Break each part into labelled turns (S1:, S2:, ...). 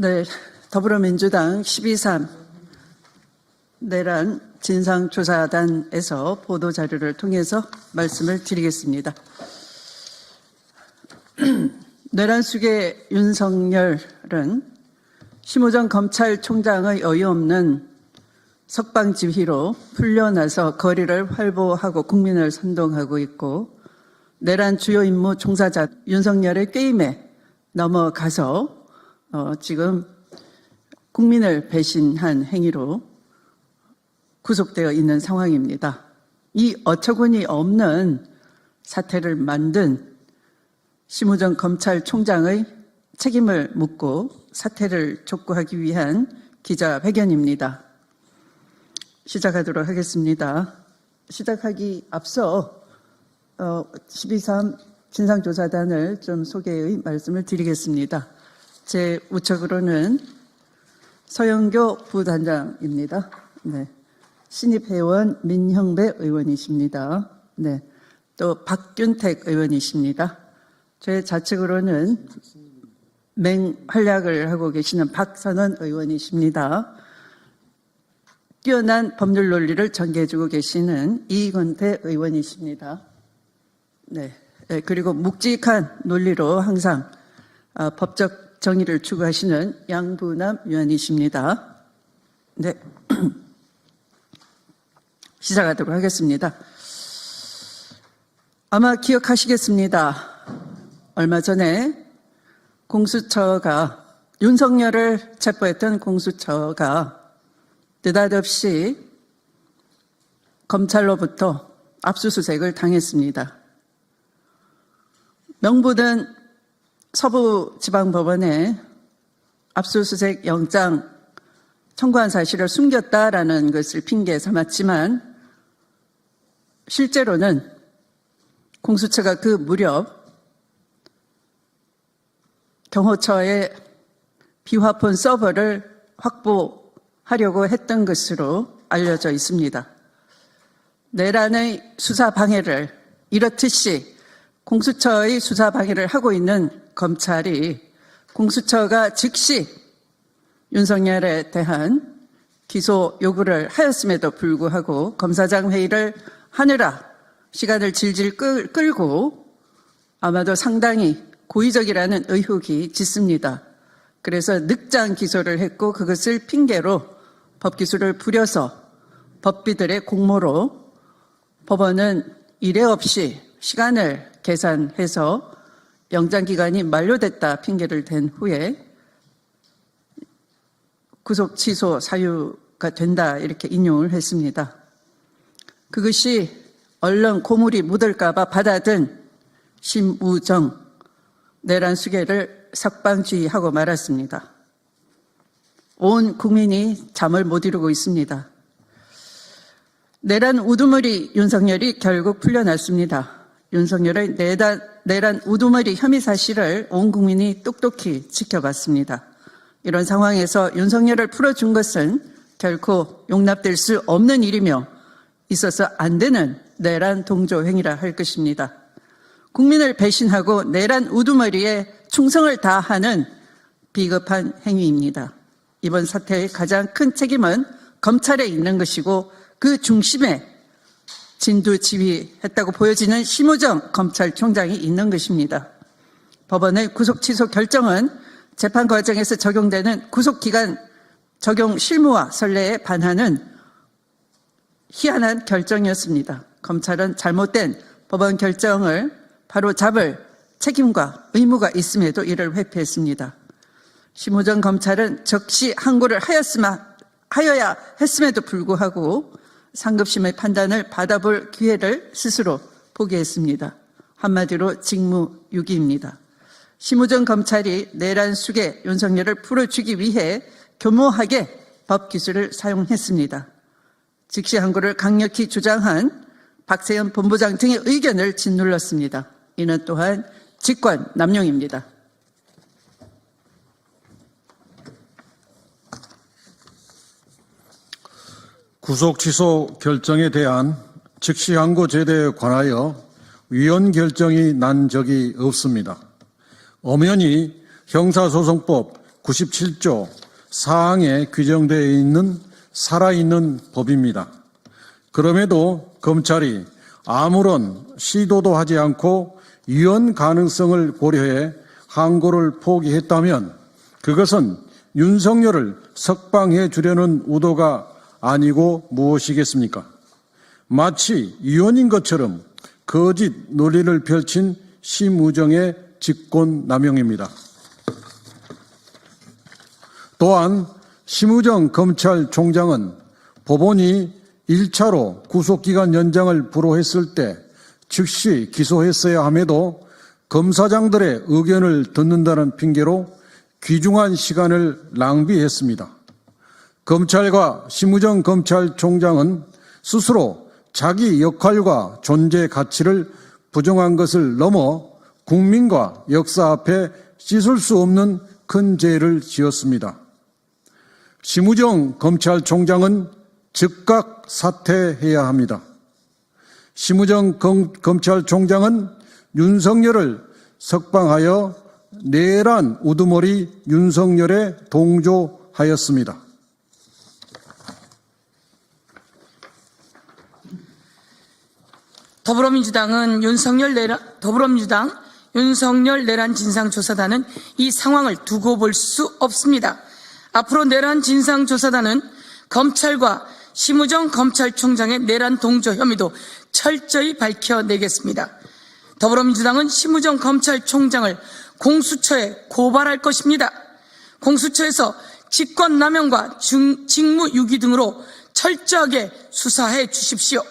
S1: 네, 더불어민주당 12.3 내란 진상조사단에서 보도자료를 통해서 말씀을 드리겠습니다. 내란 수계 윤석열은 심우정 검찰총장의 어이없는 석방지휘로 풀려나서 거리를 활보하고 국민을 선동하고 있고, 내란 주요 임무 종사자 윤석열의 게임에 넘어가서 지금 국민을 배신한 행위로 구속되어 있는 상황입니다. 이 어처구니 없는 사태를 만든 심우정 검찰총장의 책임을 묻고 사퇴를 촉구하기 위한 기자회견입니다. 시작하도록 하겠습니다. 시작하기 앞서 12.3 진상조사단을 좀 소개의 말씀을 드리겠습니다. 제 우측으로는 서영교 부단장입니다. 네. 신입회원 민형배 의원이십니다. 네. 또 박균택 의원이십니다. 제 좌측으로는 맹활약을 하고 계시는 박선원 의원이십니다. 뛰어난 법률 논리를 전개해주고 계시는 이건태 의원이십니다. 네. 그리고 묵직한 논리로 항상 법적 정의를 추구하시는 양부남 위원이십니다. 네. 시작하도록 하겠습니다. 아마 기억하시겠습니다. 얼마 전에 공수처가, 윤석열을 체포했던 공수처가 느닷없이 검찰로부터 압수수색을 당했습니다. 명분은 서부지방법원에 압수수색 영장 청구한 사실을 숨겼다라는 것을 핑계 삼았지만, 실제로는 공수처가 그 무렵 경호처의 비화폰 서버를 확보하려고 했던 것으로 알려져 있습니다. 내란의 수사 방해를 이렇듯이 공수처의 수사 방해를 하고 있는 검찰이, 공수처가 즉시 윤석열에 대한 기소 요구를 하였음에도 불구하고 검사장 회의를 하느라 시간을 질질 끌고 아마도 상당히 고의적이라는 의혹이 짙습니다. 그래서 늑장 기소를 했고, 그것을 핑계로 법기술을 부려서 법비들의 공모로 법원은 이례 없이 시간을 계산해서 영장기간이 만료됐다 핑계를 댄 후에 구속 취소 사유가 된다, 이렇게 인용을 했습니다. 그것이 얼른 고물이 묻을까 봐 받아든 심우정 내란 수계를 석방지휘하고 말았습니다. 온 국민이 잠을 못 이루고 있습니다. 내란 우두머리 윤석열이 결국 풀려났습니다. 윤석열의 내란 우두머리 혐의 사실을 온 국민이 똑똑히 지켜봤습니다. 이런 상황에서 윤석열을 풀어준 것은 결코 용납될 수 없는 일이며 있어서 안 되는 내란 동조 행위라 할 것입니다. 국민을 배신하고 내란 우두머리에 충성을 다하는 비겁한 행위입니다. 이번 사태의 가장 큰 책임은 검찰에 있는 것이고, 그 중심에 진두지휘했다고 보여지는 심우정 검찰총장이 있는 것입니다. 법원의 구속 취소 결정은 재판 과정에서 적용되는 구속기간 적용 실무와 선례에 반하는 희한한 결정이었습니다. 검찰은 잘못된 법원 결정을 바로 잡을 책임과 의무가 있음에도 이를 회피했습니다. 심우정 검찰은 적시 항고를 하여야 했음에도 불구하고 상급심의 판단을 받아볼 기회를 스스로 포기했습니다. 한마디로 직무유기입니다. 심우정 검찰이 내란 수계 윤석열을 풀어주기 위해 교모하게 법기술을 사용했습니다. 즉시 항고를 강력히 주장한 박세현 본부장 등의 의견을 짓눌렀습니다. 이는 또한 직권 남용입니다.
S2: 구속 취소 결정에 대한 즉시 항고 제도에 관하여 위헌 결정이 난 적이 없습니다. 엄연히 형사소송법 97조 4항에 규정되어 있는 살아있는 법입니다. 그럼에도 검찰이 아무런 시도도 하지 않고 위헌 가능성을 고려해 항고를 포기했다면 그것은 윤석열을 석방해 주려는 의도가 아니고 무엇이겠습니까? 마치 위헌인 것처럼 거짓 논리를 펼친 심우정의 직권남용입니다. 또한 심우정 검찰총장은 법원이 1차로 구속기간 연장을 불허했을 때 즉시 기소했어야 함에도 검사장들의 의견을 듣는다는 핑계로 귀중한 시간을 낭비했습니다. 검찰과 심우정 검찰총장은 스스로 자기 역할과 존재 가치를 부정한 것을 넘어 국민과 역사 앞에 씻을 수 없는 큰 죄를 지었습니다. 심우정 검찰총장은 즉각 사퇴해야 합니다. 심우정 검찰총장은 윤석열을 석방하여 내란 우두머리 윤석열에 동조하였습니다.
S3: 더불어민주당 윤석열 내란 진상조사단은 이 상황을 두고 볼 수 없습니다. 앞으로 내란 진상조사단은 검찰과 심우정 검찰총장의 내란 동조 혐의도 철저히 밝혀내겠습니다. 더불어민주당은 심우정 검찰총장을 공수처에 고발할 것입니다. 공수처에서 직권남용과 직무유기 등으로 철저하게 수사해 주십시오.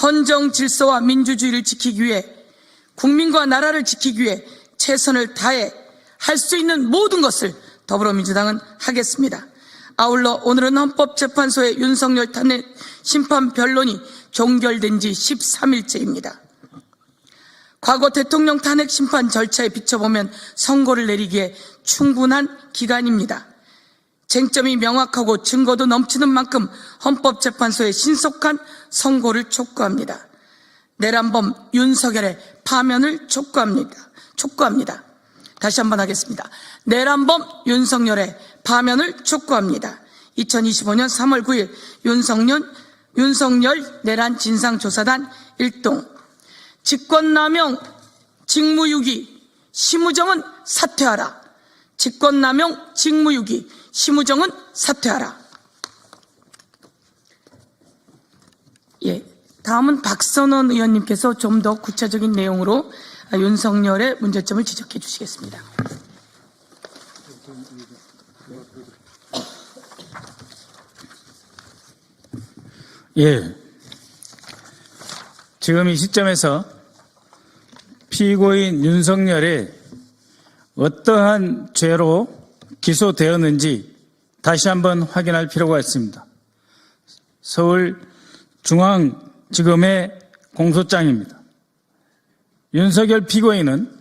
S3: 헌정 질서와 민주주의를 지키기 위해 국민과 나라를 지키기 위해 최선을 다해 할 수 있는 모든 것을 더불어민주당은 하겠습니다. 아울러 오늘은 헌법재판소의 윤석열 탄핵 심판 변론이 종결된 지 13일째입니다. 과거 대통령 탄핵 심판 절차에 비춰보면 선고를 내리기에 충분한 기간입니다. 쟁점이 명확하고 증거도 넘치는 만큼 헌법재판소의 신속한 선고를 촉구합니다. 내란범 윤석열의 파면을 촉구합니다. 다시 한번 하겠습니다. 내란범 윤석열의 파면을 촉구합니다. 2025년 3월 9일 윤석열 내란 진상조사단 1동 직권남용 직무유기 심우정은 사퇴하라. 직권남용 직무유기 심우정은 사퇴하라. 다음은 박선원 의원님께서 좀 더 구체적인 내용으로 윤석열의 문제점을 지적해 주시겠습니다.
S4: 지금 이 시점에서 피고인 윤석열이 어떠한 죄로 기소되었는지 다시 한번 확인할 필요가 있습니다. 서울중앙지검의 공소장입니다. 윤석열 피고인은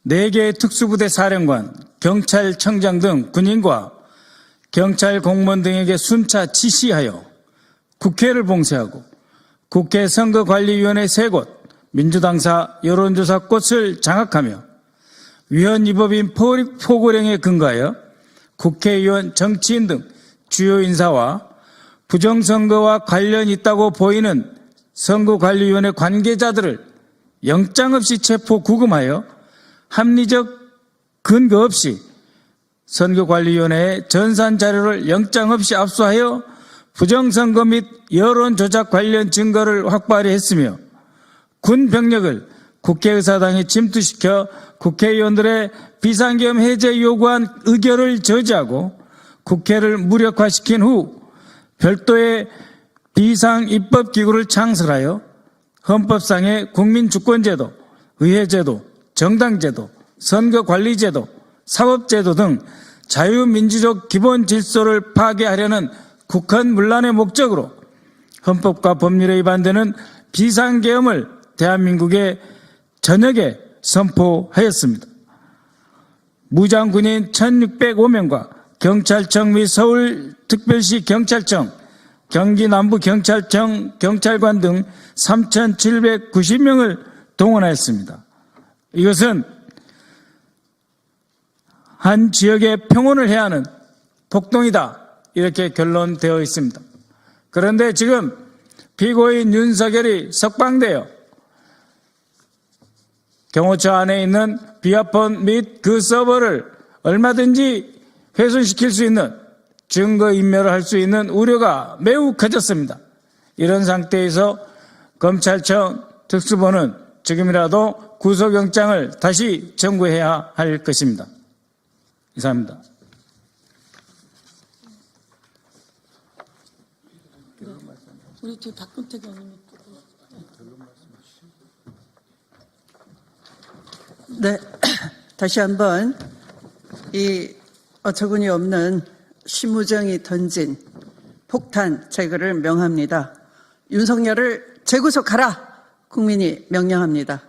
S4: 4개의 특수부대 사령관, 경찰청장 등 군인과 경찰 공무원 등에게 순차 지시하여 국회를 봉쇄하고 국회 선거관리위원회 3곳, 민주당사 여론조사 곳을 장악하며 위헌위법인 포고령에 근거하여 국회의원, 정치인 등 주요 인사와 부정선거와 관련이 있다고 보이는 선거관리위원회 관계자들을 영장 없이 체포 구금하여 합리적 근거 없이 선거관리위원회의 전산 자료를 영장 없이 압수하여 부정선거 및 여론조작 관련 증거를 확보하려 했으며 군 병력을 국회의사당에 침투시켜 국회의원들의 비상계엄 해제 요구한 의결을 저지하고 국회를 무력화시킨 후 별도의 비상입법기구를 창설하여 헌법상의 국민주권제도, 의회제도, 정당제도, 선거관리제도, 사법제도 등 자유민주적 기본 질서를 파괴하려는 국헌 문란의 목적으로 헌법과 법률에 위반되는 비상계엄을 대한민국의 전역에 선포하였습니다. 무장군인 1605명과 경찰청 및 서울특별시 경찰청, 경기남부경찰청 경찰관 등 3,790명을 동원하였습니다. 이것은 한 지역의 평온을 해야 하는 폭동이다. 이렇게 결론되어 있습니다. 그런데 지금 피고인 윤석열이 석방되어 경호처 안에 있는 비아폰 및 그 서버를 얼마든지 훼손시킬 수 있는 증거인멸을 할 수 있는 우려가 매우 커졌습니다. 이런 상태에서 검찰청 특수본은 지금이라도 구속영장을 다시 청구해야 할 것입니다. 이상입니다.
S3: 우리 뒤에 박근택 의원님이.
S1: 네, 다시 한번 이 어처구니 없는 심우정이 던진 폭탄 제거를 명합니다. 윤석열을 재구속하라! 국민이 명령합니다.